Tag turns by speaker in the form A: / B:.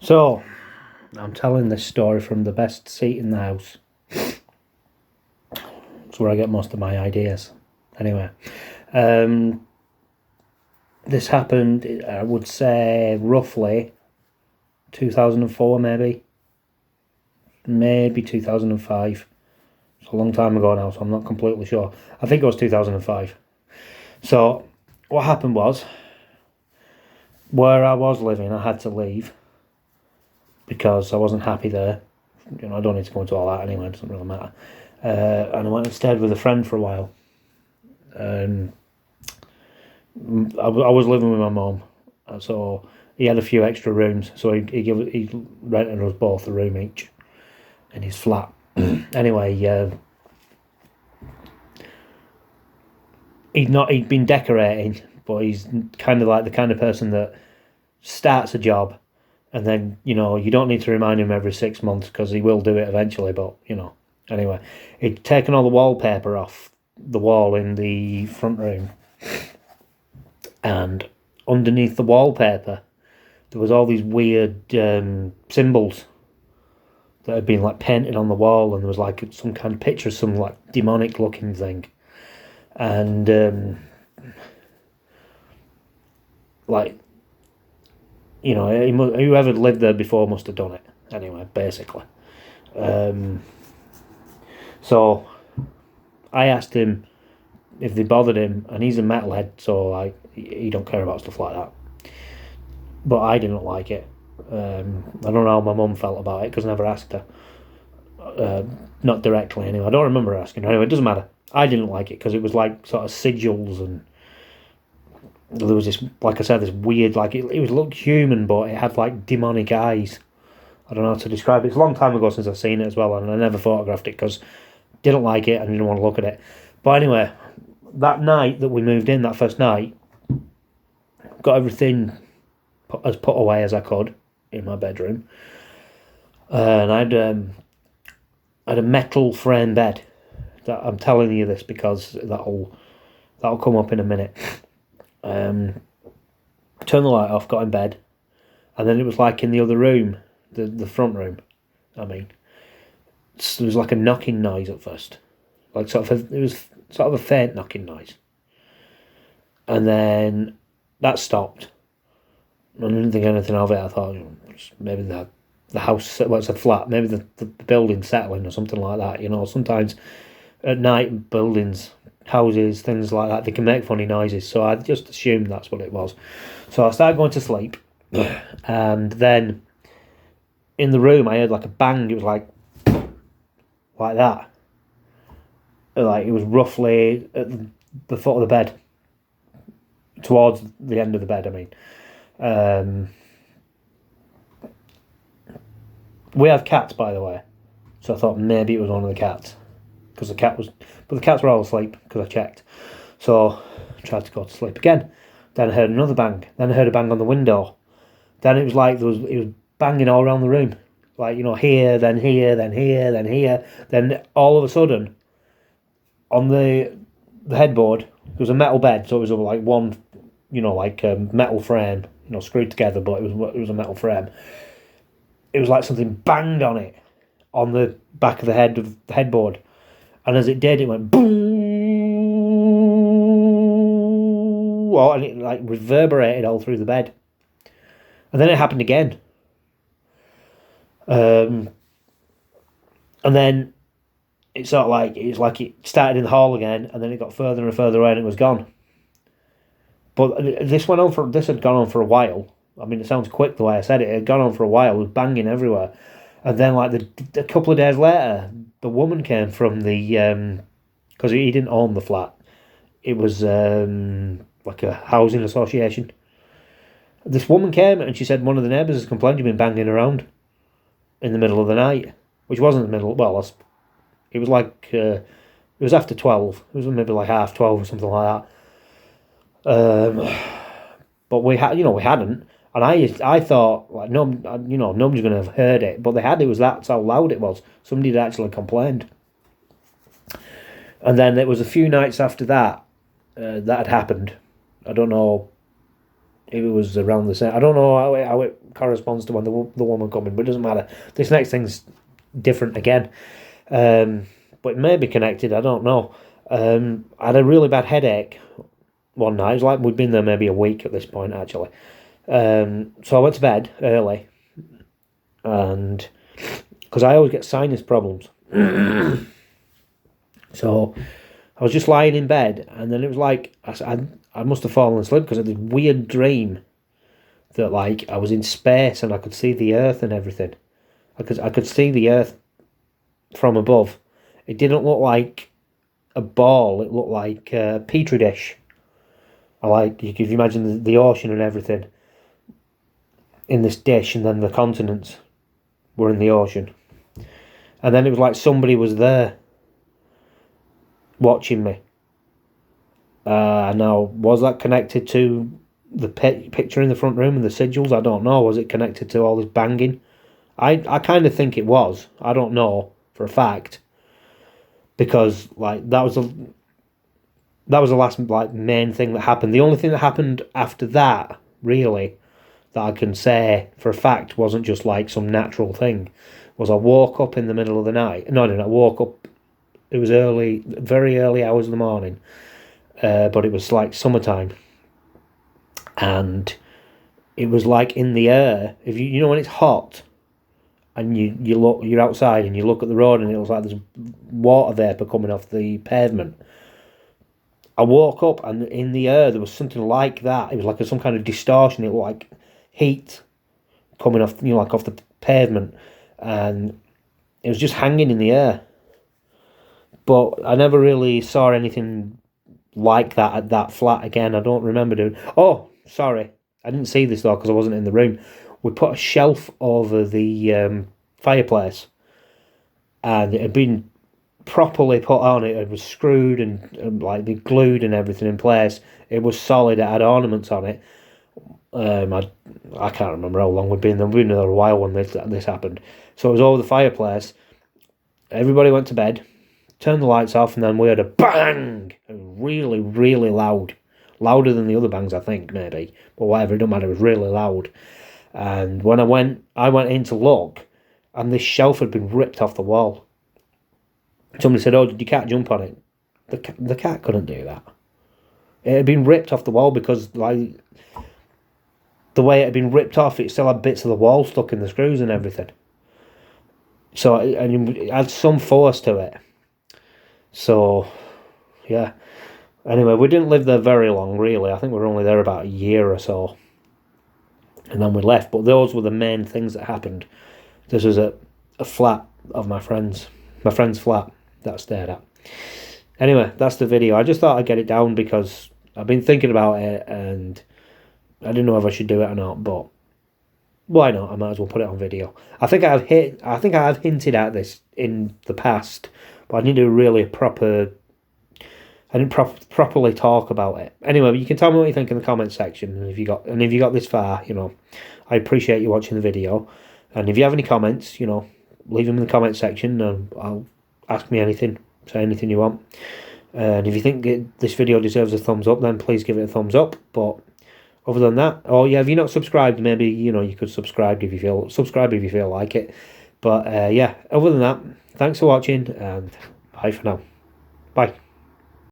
A: So, I'm telling this story from the best seat in the house. It's where I get most of my ideas. Anyway, this happened, I would say, roughly 2004, maybe 2005. It's a long time ago now, so I'm not completely sure. I think it was 2005. So, what happened was, where I was living, I had to leave because I wasn't happy there. You know, I don't need to go into all that anyway, it doesn't really matter. And I went and stayed with a friend for a while. I was living with my mum, so he had a few extra rooms, so he rented us both a room each in his flat. Anyway, he'd been decorating, but he's kind of like the kind of person that starts a job and then, you know, you don't need to remind him every 6 months because he will do it eventually, but, you know. Anyway, he'd taken all the wallpaper off the wall in the front room, and underneath the wallpaper there was all these weird symbols that had been like painted on the wall, and there was like some kind of picture of some like demonic looking thing, and like, you know, whoever lived there before must have done it anyway, basically. So I asked him if they bothered him, and he's a metalhead, so like he don't care about stuff like that. But I didn't like it. I don't know how my mum felt about it because I never asked her. Not directly anyway. I don't remember asking her. Anyway, it doesn't matter. I didn't like it because it was like sort of sigils, and there was this, like I said, this weird, like it would look human, but it had like demonic eyes. I don't know how to describe it. It's a long time ago since I've seen it as well, and I never photographed it because didn't like it and didn't want to look at it. But anyway, that night that we moved in, that first night, got everything as put away as I could in my bedroom, and I had a metal frame bed. That I'm telling you this because that'll come up in a minute. Turned the light off, got in bed, and then it was like in the other room, the front room, I mean, there was like a knocking noise at first, like it was sort of a faint knocking noise, and then that stopped. I didn't think anything of it. I thought, you know, maybe the house, well, it's a flat, maybe the building's settling or something like that. You know, sometimes at night buildings, houses, things like that, they can make funny noises. So I just assumed that's what it was. So I started going to sleep, and then in the room I heard like a bang. It was like that. Like it was roughly at the foot of the bed, towards the end of the bed, I mean. We have cats, by the way, so I thought maybe it was one of the cats, but the cats were all asleep because I checked. So I tried to go to sleep again. Then I heard another bang. Then I heard a bang on the window. Then it was like it was banging all around the room, like, you know, here, then here, then here, then here. Then all of a sudden, on the headboard, there was a metal bed, so it was like one, you know, like a metal frame, you know, screwed together, but it was a metal frame. It was like something banged on it, on the back of the headboard, and as it did, it went boom, and it like reverberated all through the bed. And then it happened again. And then it's sort of like it started in the hall again, and then it got further and further away, and it was gone. But this had gone on for a while. I mean, it sounds quick the way I said it. It had gone on for a while. It was banging everywhere. And then, like, a couple of days later, the woman came from the, because he didn't own the flat. It was like a housing association. This woman came and she said one of the neighbours has complained you've been banging around in the middle of the night, which wasn't the middle. Well, it was like it was after 12. It was maybe like 12:30 or something like that. But we hadn't, and I thought, like, no, you know, nobody's going to have heard it, but they had. It was that's how loud it was. Somebody had actually complained. And then it was a few nights after that that had happened. I don't know if it was around the same. I don't know corresponds to when the woman coming, but it doesn't matter. This next thing's different again, but it may be connected. I don't know. I had a really bad headache one night. It was like we'd been there maybe a week at this point, actually. So I went to bed early, and because I always get sinus problems, so I was just lying in bed, and then it was like I must have fallen asleep because I had this weird dream that like I was in space and I could see the Earth and everything. I could see the Earth from above. It didn't look like a ball. It looked like a petri dish. You could imagine the ocean and everything in this dish, and then the continents were in the ocean. And then it was like somebody was there watching me. Now, was that connected to the picture in the front room and the sigils? I don't know. Was it connected to all this banging? I kind of think it was. I don't know for a fact, because like that was the last like main thing that happened. The only thing that happened after that, really, that I can say for a fact wasn't just like some natural thing, was I woke up in the middle of the night. No, I didn't. I woke up. It was early, very early hours of the morning, but it was like summertime, and it was like in the air. If you know when it's hot, and you're outside and you look at the road and it was like there's water vapor coming off the pavement. I woke up and in the air there was something like that. It was like some kind of distortion. It was like heat coming off, like off the pavement, and it was just hanging in the air. But I never really saw anything like that at that flat again. I don't remember doing. Oh, sorry, I didn't see this though because I wasn't in the room. We put a shelf over the fireplace, and it had been properly put on. It was screwed and like they glued and everything in place. It was solid. It had ornaments on it. I can't remember how long we'd been there. We'd been there a while when this happened. So it was over the fireplace. Everybody went to bed, turned the lights off, and then we heard a bang. It was really, really loud. Louder than the other bangs, I think, maybe. But whatever, it don't matter. It was really loud. And when I went in to look, and this shelf had been ripped off the wall. Somebody said, "Oh, did your cat jump on it?" The cat couldn't do that. It had been ripped off the wall because, like, the way it had been ripped off, it still had bits of the wall stuck in the screws and everything. So, and it had some force to it. So, yeah. Anyway, we didn't live there very long, really. I think we were only there about a year or so. And then we left. But those were the main things that happened. This was a flat of my friend's flat that I stayed at. Anyway, that's the video. I just thought I'd get it down because I've been thinking about it and I didn't know if I should do it or not, but why not? I might as well put it on video. I think I have hinted at this in the past, but I need to really I didn't properly talk about it. Anyway, you can tell me what you think in the comment section, and if you got this far, I appreciate you watching the video. And if you have any comments, leave them in the comment section, and I'll ask me anything, say anything you want. And if you think this video deserves a thumbs up, then please give it a thumbs up. But other than that, if you're not subscribed, maybe you could subscribe if you feel like it. But yeah, other than that, thanks for watching, and bye for now. Bye.